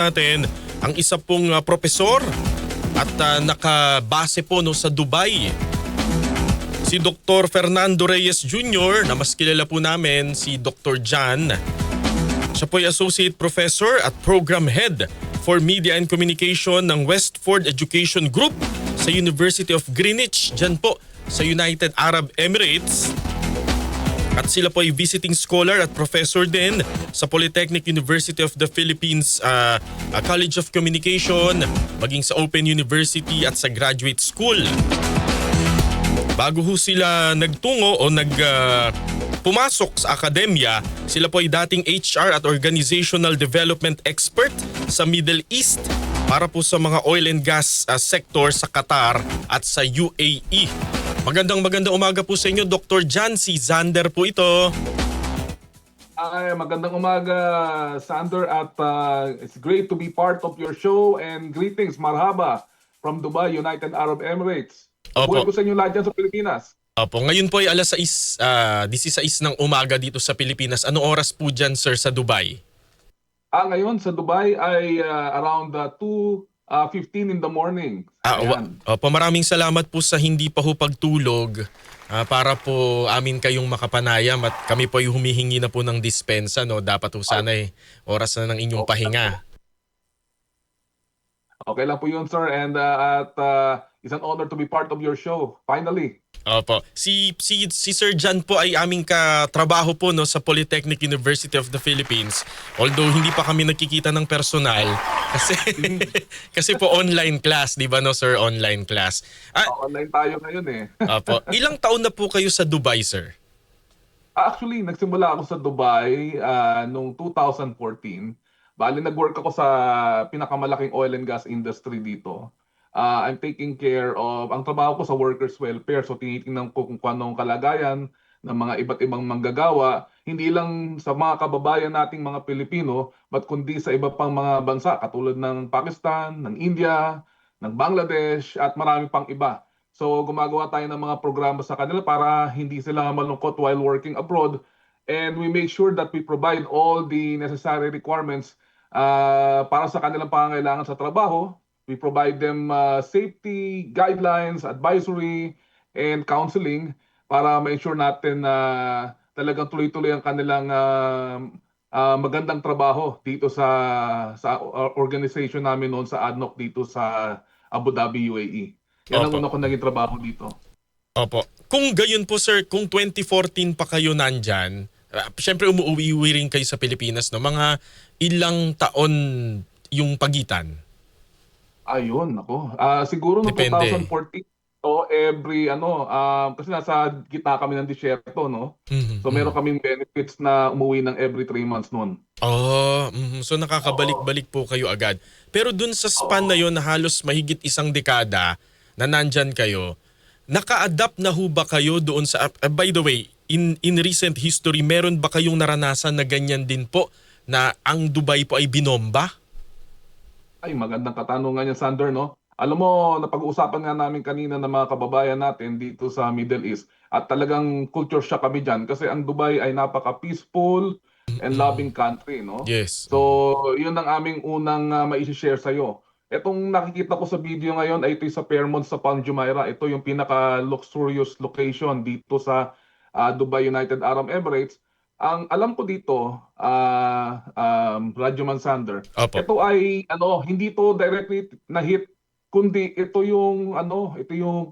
natin ang isa pong propesor at nakabase po no, sa Dubai. Si Dr. Fernando Reyes Jr. na mas kilala po namin si Dr. Jan. Siya po ay Associate Professor at Program Head for Media and Communication ng Westford Education Group sa University of Greenwich, dyan po sa United Arab Emirates. At sila po ay visiting scholar at professor din sa Polytechnic University of the Philippines College of Communication, maging sa Open University at sa Graduate School. Bago ho sila nagtungo o pumasok sa akademya, sila po ay dating HR at Organizational Development Expert sa Middle East para po sa mga oil and gas sector sa Qatar at sa UAE. Magandang umaga po sa inyo, Dr. Jan. Si Zander po ito. Ay, magandang umaga, Sander, at it's great to be part of your show, and greetings, marhaba, from Dubai, United Arab Emirates. Buhay ko sa inyo lahat dyan sa Pilipinas. Opo, ngayon po ay alas 16 ng umaga dito sa Pilipinas. Anong oras po dyan, sir, sa Dubai? Ngayon sa Dubai ay around 2:15 in the morning. Opo, maraming salamat po sa hindi pa ho pagtulog para po amin kayong makapanayam at kami po ay humihingi na po ng dispensa. No? Dapat po sana oras na ng inyong pahinga. Okay lang po yun, sir. And it's an honor to be part of your show. Finally. Opo. Si Sir Jan po ay aming katrabaho po no, sa Polytechnic University of the Philippines. Although hindi pa kami nakikita ng personal kasi kasi po online class, 'di ba no sir, online class. Online tayo ngayon eh. Opo. Ilang taon na po kayo sa Dubai, sir? Actually, nagsimula ako sa Dubai noong 2014. Bali, nag-work ako sa pinakamalaking oil and gas industry dito. I'm taking care of, ang trabaho ko sa workers' welfare. So, tinitingnan ko kung anong kalagayan ng mga iba't ibang manggagawa. Hindi lang sa mga kababayan nating mga Pilipino, but kundi sa iba pang mga bansa katulad ng Pakistan, ng India, ng Bangladesh, at marami pang iba. So, gumagawa tayo ng mga programa sa kanila para hindi sila malungkot while working abroad. And we make sure that we provide all the necessary requirements para sa kanilang pangangailangan sa trabaho. We provide them safety guidelines, advisory, and counseling para ma-ensure natin na talagang tuloy-tuloy ang kanilang magandang trabaho dito sa organization namin noon sa ADNOC dito sa Abu Dhabi, UAE. Yan ang una ko naging trabaho dito. Opo. Kung gayon po sir, kung 2014 pa kayo nandyan, syempre umuwi rin kayo sa Pilipinas, no? Mga ilang taon yung pagitan? Ayun, ako. Siguro noong 2014, kasi nasa gitna kami ng disyerto, no? So meron kaming benefits na umuwi ng every 3 months noon. So nakakabalik-balik po kayo agad. Pero dun sa span na yun na halos mahigit isang dekada na nandyan kayo, naka-adapt na ho ba kayo doon sa... by the way, in recent history, meron ba kayong naranasan na ganyan din po na ang Dubai po ay binomba? Ay, magandang katanungan yan, Sander, no? Alam mo, napag-uusapan nga namin kanina ng mga kababayan natin dito sa Middle East at talagang culture shock kami dyan kasi ang Dubai ay napaka-peaceful and loving country, no? Yes. So, yun ang aming unang ma-share sa'yo. Itong nakikita ko sa video ngayon ay ito sa Fairmont sa Palm Jumeirah. Ito yung pinaka-luxurious location dito sa Dubai, United Arab Emirates. Ang alam ko dito, Radyo Mansander, ito ay hindi to directly na hit, kundi ito yung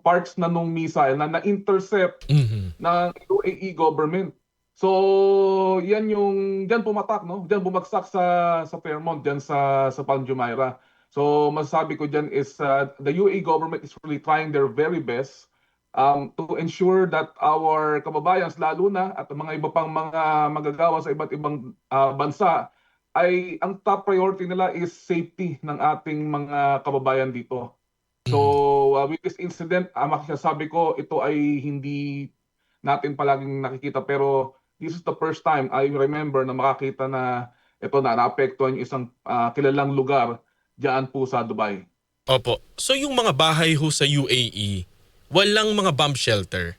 parts na nung missile na na-intercept ng UAE government. So, yan yung diyan pumatak, no? Diyan bumagsak sa Fairmont, diyan sa Palm Jumeirah. So, masasabi ko diyan is the UAE government is really trying their very best to ensure that our kababayans, lalo na at mga iba pang mga magagawa sa iba't ibang bansa, ay ang top priority nila is safety ng ating mga kababayan dito. So with this incident, makisasabi ko ito ay hindi natin palaging nakikita, pero this is the first time I remember na makakita na ito na naapektuhan yung isang kilalang lugar diyan po sa Dubai. Opo. So yung mga bahay ho sa UAE, walang mga bomb shelter?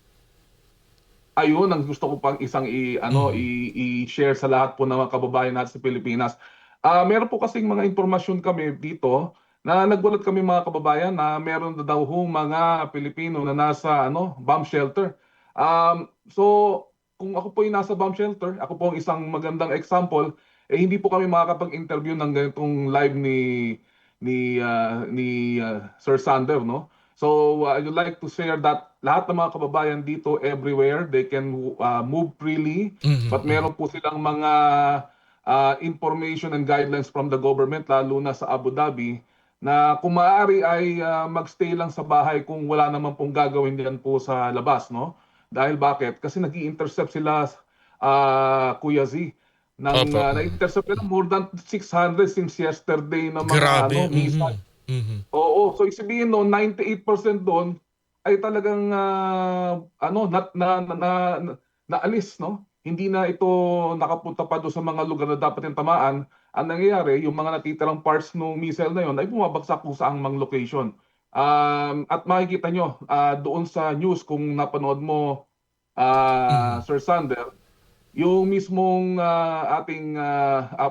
Ayun ang gusto ko pang isang i-share sa lahat po ng mga kababayan natin sa Pilipinas. Meron po kasing mga impormasyon kami dito na nagbulat kami mga kababayan na meron na daw hong mga Pilipino na nasa bomb shelter. So kung ako po yung nasa bomb shelter, ako po ang isang magandang example, hindi po kami makakapag-interview ng ganitong live ni Sir Sander, no? So I would like to share that lahat ng mga kababayan dito everywhere, they can move freely, but meron po silang mga information and guidelines from the government, lalo na sa Abu Dhabi, na kung maaari ay magstay lang sa bahay kung wala naman pong gagawin diyan po sa labas, no? Dahil bakit? Kasi nag-i-intercept sila, Kuya Z, Opo. na-intercept nila more than 600 since yesterday na mga Grabe. missile. Oo, so isabihin no, 98% doon ay talagang naalis, no? Hindi na ito nakapunta pa doon sa mga lugar na dapat yung tamaan. Ang nangyayari, yung mga natitirang parts ng missile na yon ay bumabagsak kung saang mang location. At makikita nyo doon sa news kung napanood mo, Sir Sander, yung mismong ating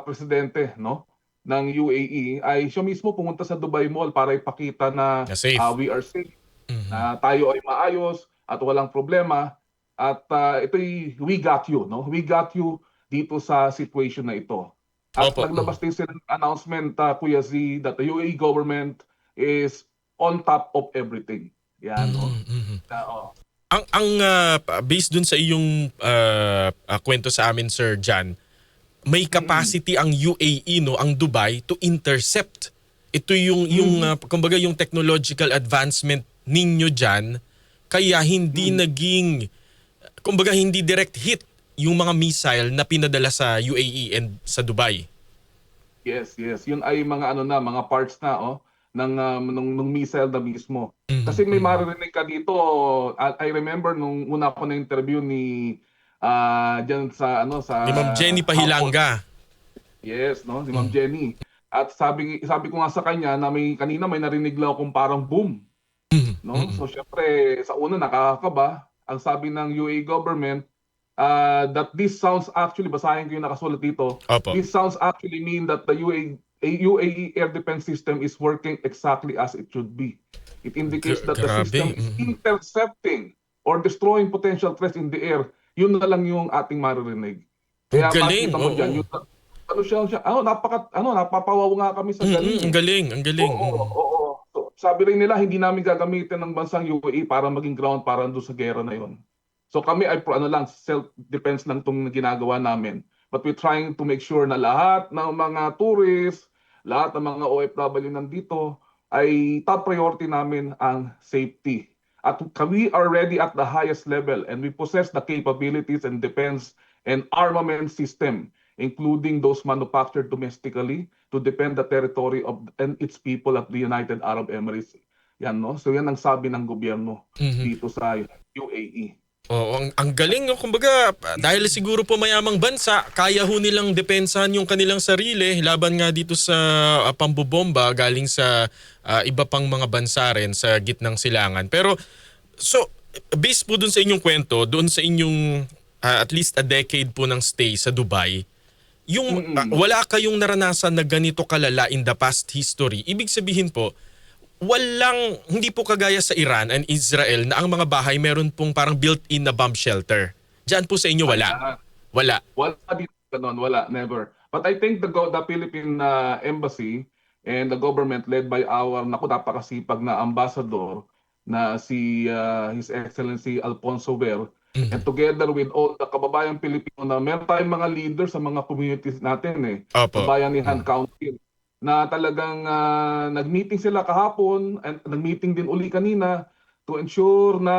presidente, no, ng UAE ay siya mismo pumunta sa Dubai Mall para ipakita na Na safe. we are safe, na tayo ay maayos at walang problema, at ito'y we got you, no? We got you dito sa situation na ito. At Opo. naglabas din sila ng announcement, Kuya Z, that the UAE government is on top of everything. Yan, no? Oo. Based dun sa iyong kwento sa amin, Sir John, may capacity ang UAE, no, ang Dubai, to intercept. Ito yung kumbaga yung technological advancement ninyo diyan, kaya hindi naging, kumbaga hindi direct hit yung mga missile na pinadala sa UAE and sa Dubai. Yes, yes. Yun ay mga mga parts na nung missile na mismo. Kasi may maririnig ka dito. I remember nung una ko na interview ni diyan sa Ni Ma'am Jenny hapon. Pahilanga. Yes, no, si Ma'am Jenny. At sabi ko nga sa kanya na kanina may narinig lang akong parang boom, no? So syempre sa una nakakakaba. Ang sabi ng UAE government, that this sounds actually, basahin ko yung nakasulat dito, Opo. this sounds actually mean that the UAE air defense system is working exactly as it should be. It indicates that the Grabe. system is intercepting or destroying potential threats in the air. Yun na lang yung ating maririnig. Ang Kaya galing. makita mo Oo. dyan, yung, napapawaw nga kami sa galing. Ang galing, ang galing. Oo, oo. So, sabi rin nila, hindi namin gagamitin ng bansang UAE para maging ground para doon sa gera na yon. So kami ay self-defense lang itong ginagawa namin. But we're trying to make sure na lahat ng mga tourists, lahat ng mga OFW nandito, ay top priority namin ang safety. At we are ready at the highest level, and we possess the capabilities and defense and armament system, including those manufactured domestically, to defend the territory of and its people at the United Arab Emirates. Yan, no? So yan ang sabi ng gobyerno dito sa UAE. Oo, ang galing, no? Kumbaga, dahil siguro po mayamang bansa, kaya ho nilang depensahan yung kanilang sarili laban nga dito sa pambobomba galing sa iba pang mga bansa rin sa gitnang silangan. Pero, so, based po dun sa inyong kwento, doon sa inyong at least a decade po ng stay sa Dubai, yung wala kayong naranasan na ganito kalala in the past history. Ibig sabihin po, hindi po kagaya sa Iran and Israel na ang mga bahay meron pong parang built-in na bomb shelter. Diyan po sa inyo wala. Wala. Wala dito ganun, wala, never. But I think the Philippine Embassy and the government led by our napakasipag na ambassador na si His Excellency Alfonso Ver, and together with all the kababayan Pilipino na meron tayong mga leaders sa mga communities natin Opo. Bayanihan Council, na talagang nag-meeting sila kahapon and nag-meeting din uli kanina to ensure na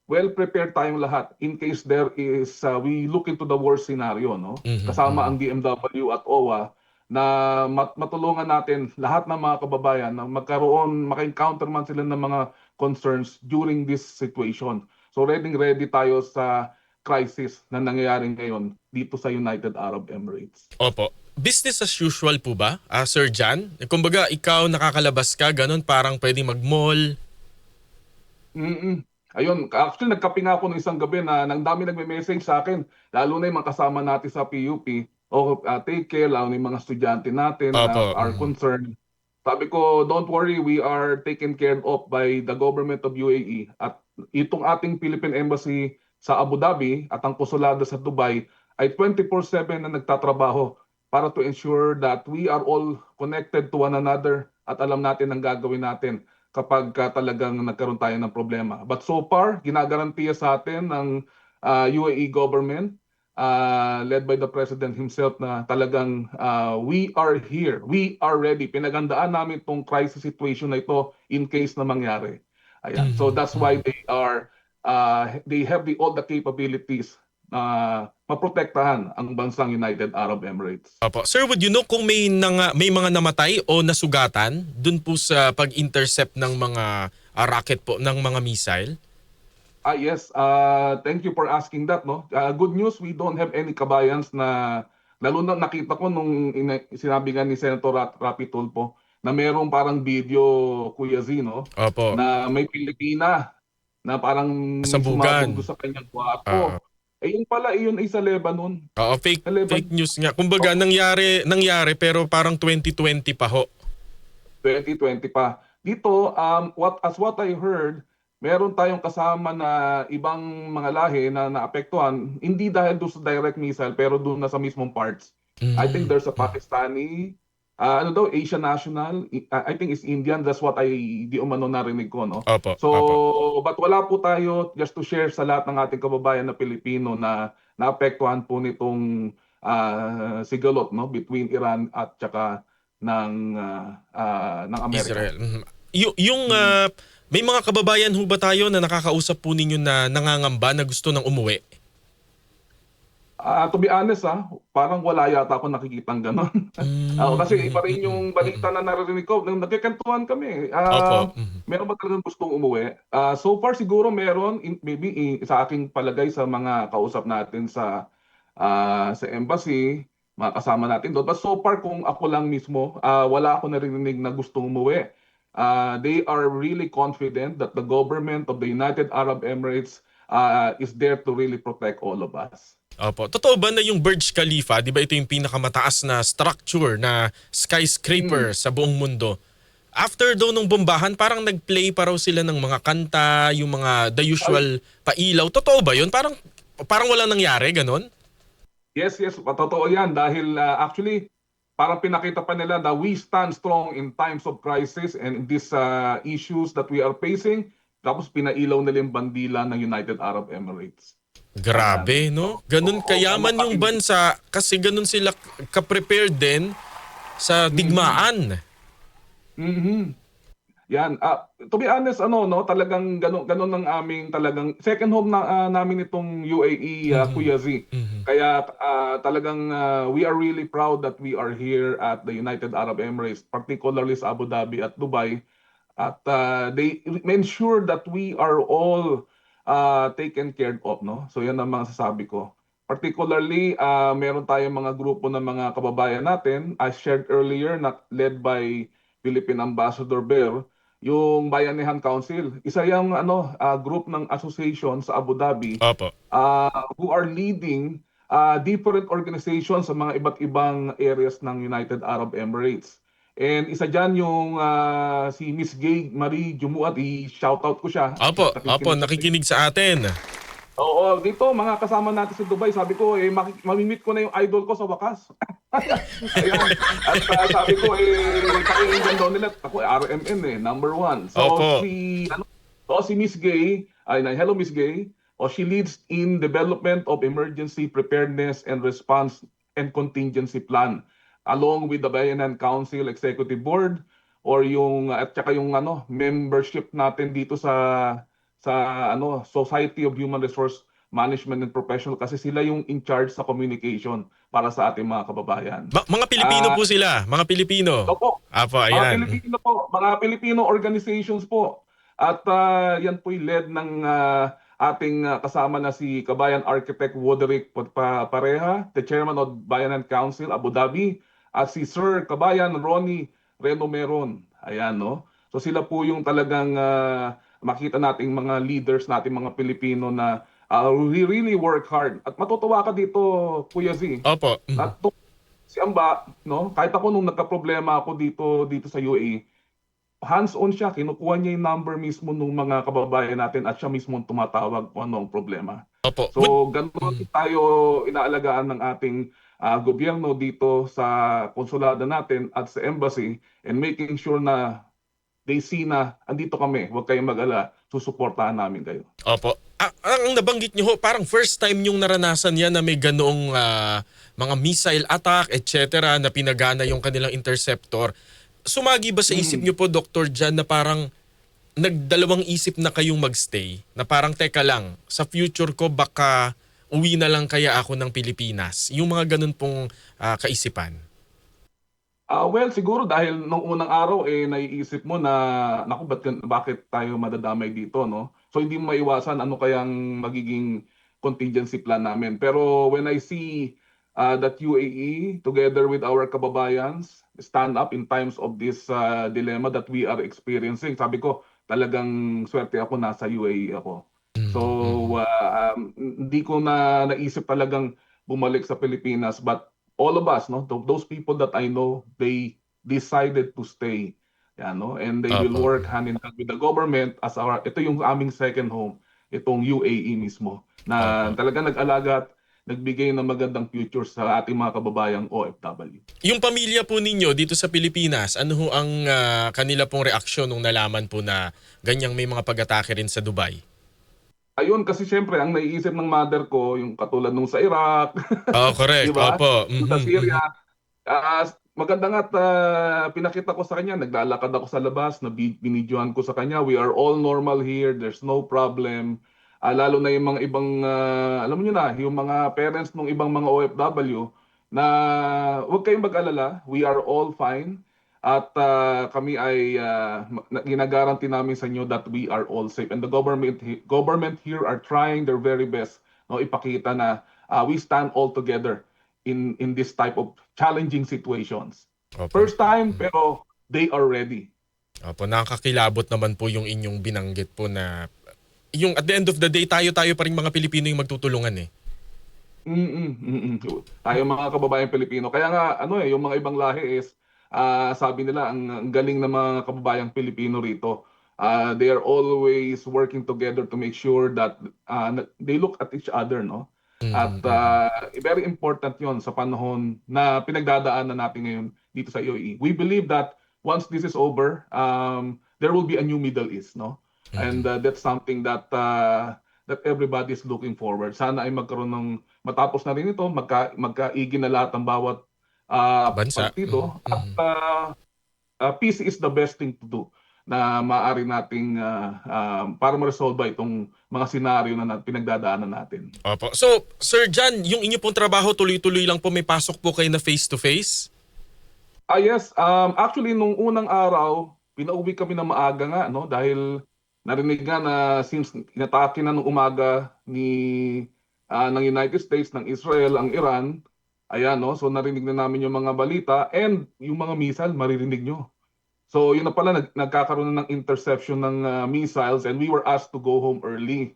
well-prepared tayong lahat in case there is, we look into the worst scenario, no? Kasama ang DMW at OWA na matulungan natin lahat ng mga kababayan na maka-encounter man sila ng mga concerns during this situation. So ready tayo sa crisis na nangyayari ngayon dito sa United Arab Emirates. Opo. Business as usual po ba, Sir John? Kumbaga, ikaw nakakalabas ka, ganun, parang pwedeng mag-mall. Ayun, actually nagkape nga ako ng isang gabi na nang dami nagme-message sa akin, lalo na yung mga kasama natin sa PUP, take care, lalo ng mga estudyante natin na Opo. are concerned. Sabi ko, don't worry, we are taken care of by the government of UAE. At itong ating Philippine Embassy sa Abu Dhabi at ang konsulado sa Dubai ay 24/7 na nagtatrabaho para to ensure that we are all connected to one another at alam natin ang gagawin natin kapag talagang nagkaroon tayo ng problema. But so far, ginagarantiya sa atin ng UAE government led by the President himself na talagang we are here, we are ready. Pinagandaan namin itong crisis situation na ito in case na mangyari. Ayan. So that's why they have all the capabilities na maprotektahan ang bansang United Arab Emirates. Opo. Sir, would you know kung may mga namatay o nasugatan dun po sa pag-intercept ng mga rocket po ng mga missile? Yes, thank you for asking that, no. Good news, we don't have any kabayans na lalo na nakita ko nung sinabi nga ni Senator Rapi Tulfo na merong parang video, Kuya Zino, Opo. na may Pilipina na parang Sabugan. sumabog sa kanyang kwarto. Yun pala, yun ay sa Lebanon. Oo, fake Sa Lebanon. fake news nga. Kumbaga nangyari pero parang 2020 pa ho. 2020 pa. Dito, what I heard, meron tayong kasama na ibang mga lahi na naapektuhan, hindi dahil doon sa direct missile, pero doon na sa mismong parts. I think there's a Pakistani, Asian national, I think it's Indian, that's what di umano narinig ko, no? Opo. So, Opo. but wala po tayo, just to share sa lahat ng ating kababayan na Pilipino na naapektuhan po nitong sigalot, no? Between Iran at saka ng Amerika. Israel. May mga kababayan ho ba tayo na nakakausap po ninyo na nangangamba na gusto nang umuwi? To be honest, parang wala yata ako nakikitang gano'n. Kasi iba rin yung balita na naririnig ko. Nung nagkikantuhan kami, Opo. meron ba talagang gustong umuwi? So far siguro meron, maybe sa aking palagay sa mga kausap natin sa embassy, mga kasama natin doon. But so far kung ako lang mismo, wala ako naririnig na gustong umuwi. They are really confident that the government of the United Arab Emirates is there to really protect all of us. Opo. Totoo ba na yung Burj Khalifa, di ba ito yung pinakamataas na structure na skyscraper sa buong mundo? After daw nung bombahan, parang nag-play pa raw sila ng mga kanta, yung mga the usual pailaw. Totoo ba yun? Parang walang nangyari, ganon? Yes, totoo yan. Dahil actually, parang pinakita pa nila that we stand strong in times of crisis and these issues that we are facing. Tapos pinailaw nila yung bandila ng United Arab Emirates. Grabe, no? Ganun kayaman yung bansa kasi ganun sila ka-prepared din sa digmaan. Yan. To be honest, talagang ganun ang aming talagang second home namin itong UAE, Kuya Z. Kaya talagang we are really proud that we are here at the United Arab Emirates, particularly sa Abu Dhabi at Dubai. At they ensure that we are all taken care of, no? So yan ang mga sasabi ko. Particularly, meron tayong mga grupo ng mga kababayan natin, as shared earlier, led by Philippine Ambassador Bear, yung Bayanihan Council. Isa yung group ng association sa Abu Dhabi Opo. who are leading different organizations sa mga iba't ibang areas ng United Arab Emirates. And isa dyan yung si Miss Gay Marie Jumuat, i-shoutout ko siya. Opo, nakikinig sa atin. Oo, dito mga kasama natin sa Dubai, sabi ko mamimit ko na yung idol ko sa wakas. Ayan. At sabi ko pakinggan daw nila ako RMN number one. So Opo. si Miss Gay, hello Miss Gay. She leads in development of emergency preparedness and response and contingency plan along with the Bayanan Council Executive Board or at saka yung membership natin dito sa Society of Human Resource Management and Professional kasi sila yung in charge sa communication para sa ating mga kababayan. Mga Pilipino po sila, mga Pilipino. Opo. Apo, Mga ayan. Pilipino po, mga Filipino organizations po. At yan po'y led ng ating kasama na si Kabayan Architect Woderick Pareha, the Chairman of Bayanan Council Abu Dhabi, at si Sir Kabayan Ronnie Reno Meron. Ayan, no? So sila po yung talagang makita nating mga leaders nating mga Pilipino na we really work hard. At matutuwa ka dito, Kuya Z. Opo. si Amba, no, kahit ako nung nagka-problema ako dito sa UAE, hands-on siya, kinukuha niya yung number mismo ng mga kababayan natin at siya mismo ang tumatawag kung ano ang problema. Opo. So, ganun tayo inaalagaan ng ating gobyerno dito sa konsulado natin at sa embassy, and making sure na they see na andito kami, huwag kayong mag-ala, susuportahan namin kayo. Opo. Ang nabanggit niyo ho, parang first time yung naranasan yan na may ganoong mga missile attack, etc. na pinagana yung kanilang interceptor. Sumagi ba sa isip niyo po, Dr. Jan, na parang nagdalawang isip na kayong magstay? Na parang teka lang, sa future ko baka uwi na lang kaya ako ng Pilipinas? Yung mga ganun pong kaisipan. Well, siguro dahil nung unang araw naiisip mo na naku, bakit tayo madadamay dito, no? So hindi mo maiwasan ano kayang magiging contingency plan namin. Pero when I see that UAE together with our kababayans stand up in times of this dilemma that we are experiencing, sabi ko talagang swerte ako nasa UAE ako. So hindi ko na naisip talagang bumalik sa Pilipinas, but all of us, no, those people that I know, they decided to stay, yan, no, and they will Opo. work hand in hand with the government as ito yung aming second home, itong UAE mismo, na Opo. talaga nag-alaga at nagbigay ng magandang future sa ating mga kababayang OFW. Yung pamilya po ninyo dito sa Pilipinas, ano ho ang kanila pong reaksyon nung nalaman po na ganyang may mga pag-atake rin sa Dubai? Ayun, kasi syempre ang naiisip ng mother ko yung katulad nung sa Iraq, Oh, di correct. ba? Opo. Sa Syria. Maganda nga't pinakita ko sa kanya, naglalakad ako sa labas, binidyohan ko sa kanya, we are all normal here, there's no problem. Lalo na yung mga ibang, alam niyo na, yung mga parents ng ibang mga OFW, na huwag kayong mag-alala, we are all fine. At kami ay ginagaranti namin sa inyo that we are all safe. And the government here are trying their very best, no, ipakita na we stand all together in this type of challenging situations. Opo. First time, pero they are ready. Opo, nakakakilabot naman po yung inyong binanggit po na yung at the end of the day, tayo-tayo pa rin mga Pilipino yung magtutulungan eh. Tayo mga kababayan Pilipino. Kaya nga, yung mga ibang lahi is, sabi nila, ang galing ng mga kababayang Pilipino rito. They are always working together to make sure that they look at each other, no? At very important yon sa panahon na pinagdadaanan natin ngayon dito sa UAE. We believe that once this is over, there will be a new Middle East, no? And that's something that everybody is looking forward. Sana ay magkaroon ng matapos na rin ito, magkaigi na lahat ng bawat Bansa. partido. At peace is the best thing to do na maaari nating para ma-resolve itong mga senaryo na pinagdadaanan natin. Opo. So, Sir John, yung inyo pong trabaho tuloy-tuloy lang po, may pasok po kayo na face-to-face? Yes, actually nung unang araw, pinauwi kami na maaga nga, no, dahil narinig nga na since inatake na nung umaga ng United States, ng Israel, ang Iran, ayan, no, so narinig na namin yung mga balita and yung mga missile maririnig nyo. So yun na pala, nagkakaroon na ng interception ng missiles and we were asked to go home early.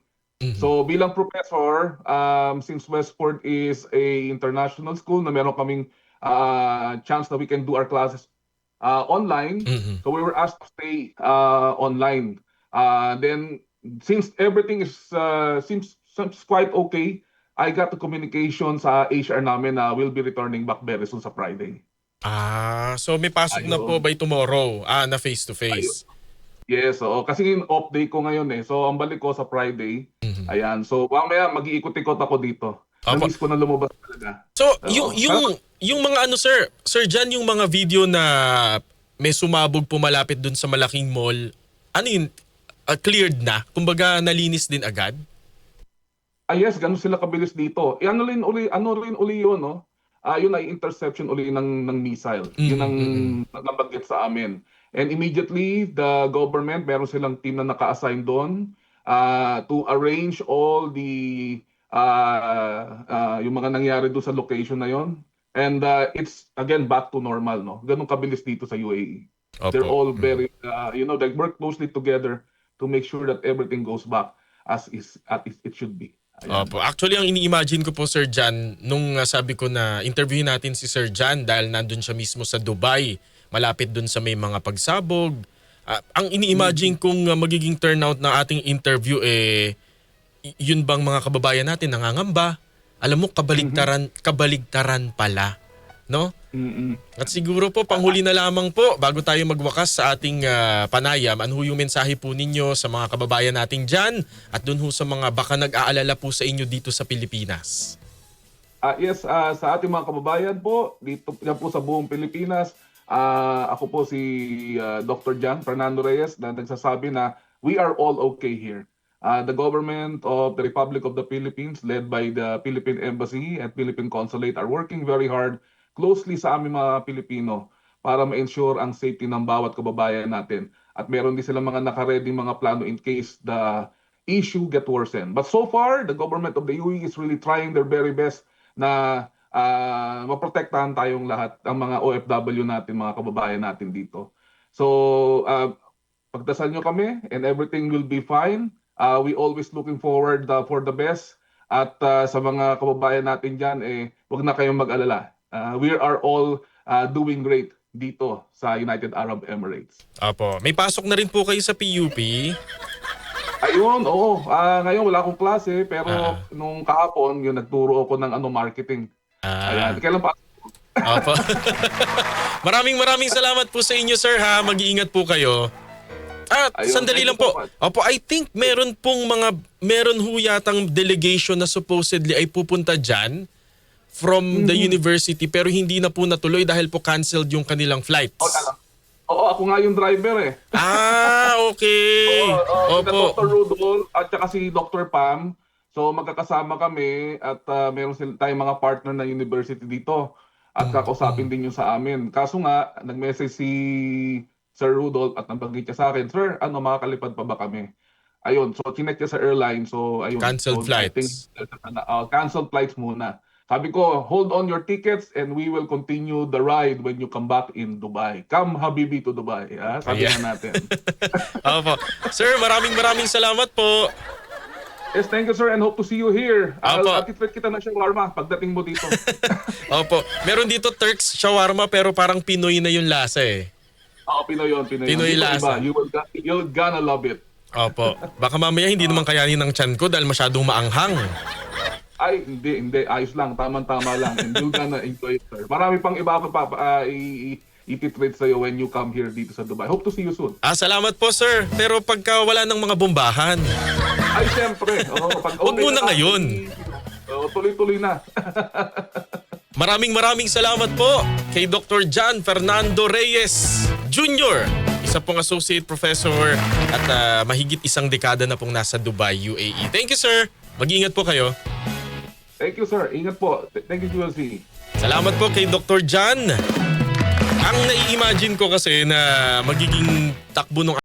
So bilang professor, since Westport is a international school na meron kaming chance na we can do our classes online, so we were asked to stay online. Then since everything seems quite okay, I got the communication sa HR namin na we'll be returning back very soon sa Friday. So may pasok na po by tomorrow, na face-to-face. Yes, oo. Kasi yung off day ko ngayon eh. So ang balik ko sa Friday. Ayan. So mamaya mag-iikot-ikot ako dito. Namiss ko na lumabas talaga. So yung mga ano Sir John, yung mga video na may sumabog po malapit dun sa malaking mall, ano yun, cleared na? Kumbaga nalinis din agad? Yes, ganun sila kabilis dito. Ano rin uli yun, no? Yun ay interception uli ng missile. Yun ang nabanggit sa amin. And immediately, the government, meron silang team na naka-assign doon to arrange all the yung mga nangyari doon sa location na yon. And it's again back to normal, no? Ganun kabilis dito sa UAE. Opo. They're all very they work closely together to make sure that everything goes back as it should be. Ayan. Opo. Actually, ang ini-imagine ko po, Sir Jan, nung sabi ko na interview natin si Sir Jan dahil nandun siya mismo sa Dubai, malapit dun sa may mga pagsabog. Ang ini-imagine kong magiging turnout ng ating interview yun bang mga kababayan natin nangangamba? Alam mo, kabaligtaran pala. No? Mm-mm. At siguro po, panghuli na lamang po, bago tayo magwakas sa ating panayam, ano ho yung mensahe po ninyo sa mga kababayan natin dyan at dun ho sa mga baka nag-aalala po sa inyo dito sa Pilipinas? Yes, sa ating mga kababayan po, dito yan po sa buong Pilipinas, ako po si Dr. Jan Fernando Reyes na nagsasabi na we are all okay here. The government of the Republic of the Philippines, led by the Philippine Embassy and Philippine Consulate, are working very hard closely sa aming mga Pilipino para ma-ensure ang safety ng bawat kababayan natin. At meron din silang mga nakaready mga plano in case the issue get worsen. But so far, the government of the UAE is really trying their very best na maprotektahan tayong lahat, ang mga OFW natin, mga kababayan natin dito. So, pagdasal nyo kami and everything will be fine. We always looking forward for the best. At sa mga kababayan natin dyan, huwag na kayong mag-alala. We are all doing great dito sa United Arab Emirates. Opo. May pasok na rin po kayo sa PUP. Ayun, oo. Ngayon wala akong klase, pero nung kahapon, yung nagturo ako ng marketing. Ayan, kailan pa? Opo. maraming salamat po sa inyo, sir, ha. Mag-iingat po kayo. Ayun, Sandali thank lang you po. so much. Opo, I think meron ho yatang delegation na supposedly ay pupunta dyan from the university pero hindi na po natuloy dahil po canceled yung kanilang flights. Oo, ako nga yung driver eh. Okay. Oo, Opo. Dr. Rudolph at saka si Dr. Pam. So magkakasama kami at meron tayong mga partner na university dito at kakausapin din yung sa amin. Kaso nga, nag-message si Sir Rudolph at nabanggit niya sa akin, Sir, makakalipad pa ba kami? Ayun, so chinek niya sa airline. So ayun. Canceled so, I think, flights. canceled flights muna. Sabi ko, hold on your tickets and we will continue the ride when you come back in Dubai. Come Habibi to Dubai. Sabi Ayan. na natin. Opo. Sir, maraming salamat po. Yes, thank you sir and hope to see you here. Apo. I'll treat kita ng shawarma pagdating mo dito. Opo. Meron dito Turks shawarma pero parang Pinoy na yung lasa eh. Oo, Pinoy yun. Pinoy Pinoy yun. Dito lasa. iba. You're gonna love it. Opo. Baka mamaya hindi naman kayanin ng tiyan ko dahil masyadong maanghang. Ay, hindi. Ayos lang. Tama-tama lang. And you're gonna enjoy it, sir. Marami pang iba ako ititreat sa'yo when you come here dito sa Dubai. Hope to see you soon. Salamat po, sir. Pero pagka wala ng mga bombahan. Ay, siyempre. Huwag muna ngayon. Tuloy-tuloy na. Maraming salamat po kay Dr. Jan Fernando Reyes Jr., isa pong associate professor at mahigit isang dekada na pong nasa Dubai, UAE. Thank you, sir. Mag-iingat po kayo. Thank you, sir. Ingat po. Thank you, ULC. Salamat po kay Dr. Jan. Ang nai-imagine ko kasi na magiging takbo ng